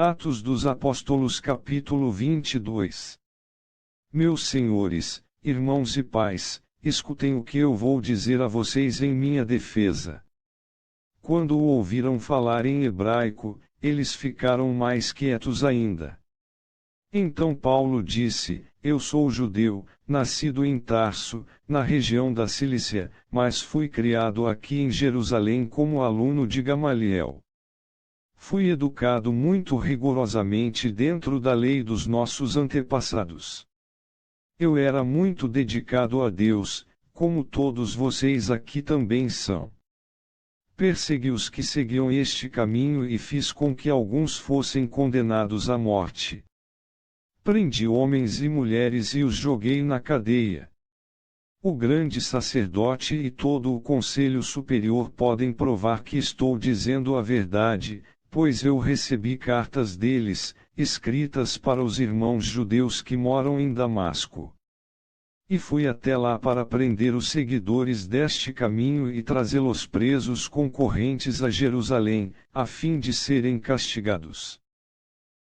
Atos dos Apóstolos capítulo 22. Meus senhores, irmãos e pais, escutem o que eu vou dizer a vocês em minha defesa. Quando o ouviram falar em hebraico, eles ficaram mais quietos ainda. Então Paulo disse: Eu sou judeu, nascido em Tarso, na região da Cilícia, mas fui criado aqui em Jerusalém como aluno de Gamaliel. Fui educado muito rigorosamente dentro da lei dos nossos antepassados. Eu era muito dedicado a Deus, como todos vocês aqui também são. Persegui os que seguiam este caminho e fiz com que alguns fossem condenados à morte. Prendi homens e mulheres e os joguei na cadeia. O grande sacerdote e todo o conselho superior podem provar que estou dizendo a verdade, pois eu recebi cartas deles, escritas para os irmãos judeus que moram em Damasco. E fui até lá para prender os seguidores deste caminho e trazê-los presos com correntes a Jerusalém, a fim de serem castigados.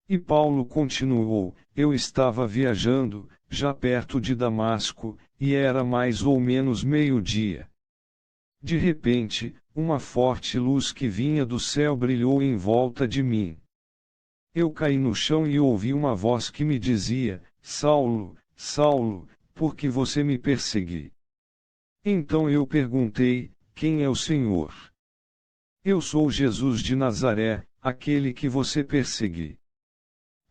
E Paulo continuou: Eu estava viajando, já perto de Damasco, e era mais ou menos meio-dia. De repente, uma forte luz que vinha do céu brilhou em volta de mim. Eu caí no chão e ouvi uma voz que me dizia: Saulo, Saulo, por que você me persegue? Então eu perguntei: Quem é o Senhor? Eu sou Jesus de Nazaré, aquele que você persegue.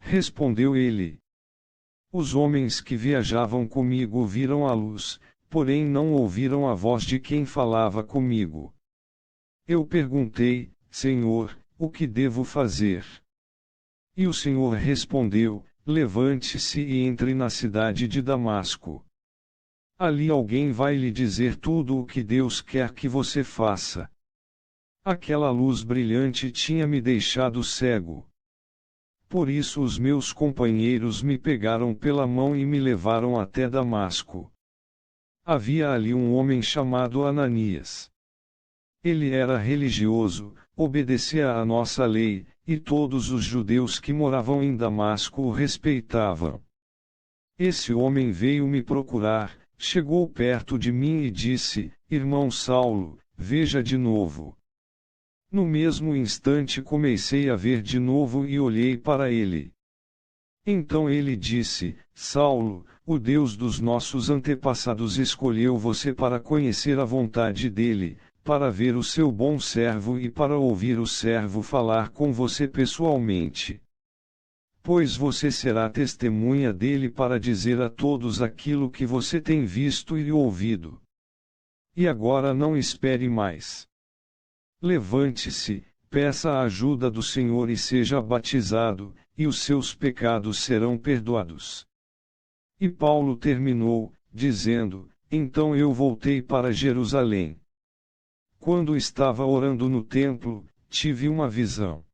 Respondeu ele. Os homens que viajavam comigo viram a luz, porém não ouviram a voz de quem falava comigo. Eu perguntei: Senhor, o que devo fazer? E o Senhor respondeu: Levante-se e entre na cidade de Damasco. Ali alguém vai lhe dizer tudo o que Deus quer que você faça. Aquela luz brilhante tinha me deixado cego. Por isso os meus companheiros me pegaram pela mão e me levaram até Damasco. Havia ali um homem chamado Ananias. Ele era religioso, obedecia à nossa lei, e todos os judeus que moravam em Damasco o respeitavam. Esse homem veio me procurar, chegou perto de mim e disse: Irmão Saulo, veja de novo. No mesmo instante comecei a ver de novo e olhei para ele. Então ele disse: Saulo, o Deus dos nossos antepassados escolheu você para conhecer a vontade dele, para ver o seu bom servo e para ouvir o servo falar com você pessoalmente. Pois você será testemunha dele para dizer a todos aquilo que você tem visto e ouvido. E agora não espere mais. Levante-se, peça a ajuda do Senhor e seja batizado, e os seus pecados serão perdoados. E Paulo terminou, dizendo: Então eu voltei para Jerusalém. Quando estava orando no templo, tive uma visão.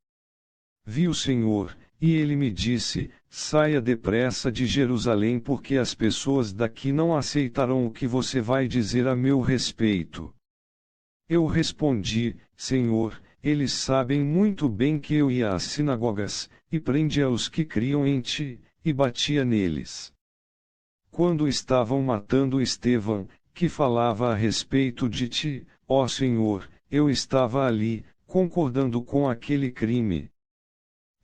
Vi o Senhor, e ele me disse: Saia depressa de Jerusalém, porque as pessoas daqui não aceitarão o que você vai dizer a meu respeito. Eu respondi: Senhor, eles sabem muito bem que eu ia às sinagogas, e prendia os que criam em ti, e batia neles. Quando estavam matando Estevão, que falava a respeito de ti, ó Senhor, eu estava ali, concordando com aquele crime.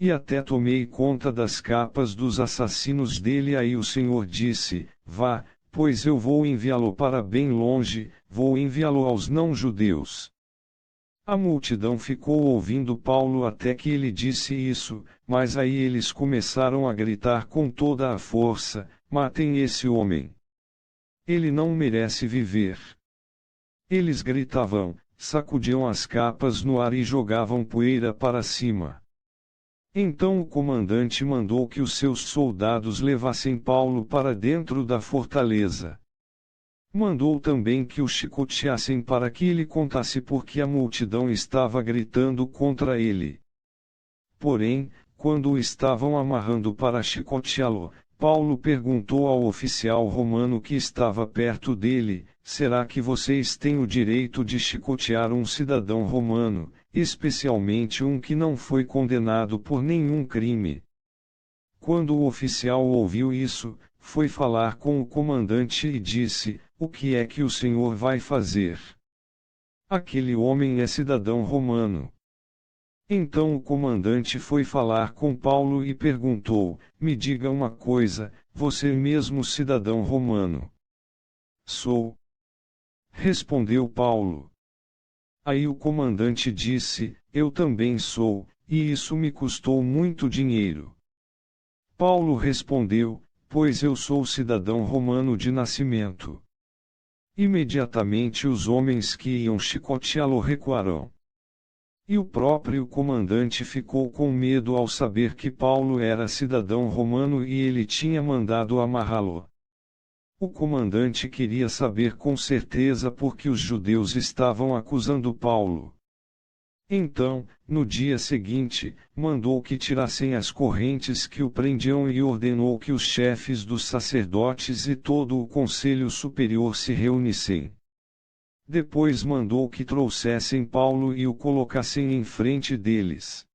E até tomei conta das capas dos assassinos dele. Aí o Senhor disse: Vá, pois eu vou enviá-lo para bem longe, vou enviá-lo aos não-judeus. A multidão ficou ouvindo Paulo até que ele disse isso, mas aí eles começaram a gritar com toda a força: Matem esse homem! Ele não merece viver! Eles gritavam, sacudiam as capas no ar e jogavam poeira para cima. Então o comandante mandou que os seus soldados levassem Paulo para dentro da fortaleza. Mandou também que o chicoteassem para que ele contasse porque a multidão estava gritando contra ele. Porém, quando o estavam amarrando para chicoteá-lo, Paulo perguntou ao oficial romano que estava perto dele: Será que vocês têm o direito de chicotear um cidadão romano? especialmente um que não foi condenado por nenhum crime. Quando o oficial ouviu isso, foi falar com o comandante e disse: "O que é que o senhor vai fazer? Aquele homem é cidadão romano." Então o comandante foi falar com Paulo e perguntou: "Me diga uma coisa, você é mesmo cidadão romano?" "Sou", respondeu Paulo. Aí o comandante disse: "Eu também sou, e isso me custou muito dinheiro." Paulo respondeu: "Pois eu sou cidadão romano de nascimento." Imediatamente os homens que iam chicoteá-lo recuaram. E o próprio comandante ficou com medo ao saber que Paulo era cidadão romano e ele tinha mandado amarrá-lo. O comandante queria saber com certeza por que os judeus estavam acusando Paulo. Então, no dia seguinte, mandou que tirassem as correntes que o prendiam e ordenou que os chefes dos sacerdotes e todo o conselho superior se reunissem. Depois mandou que trouxessem Paulo e o colocassem em frente deles.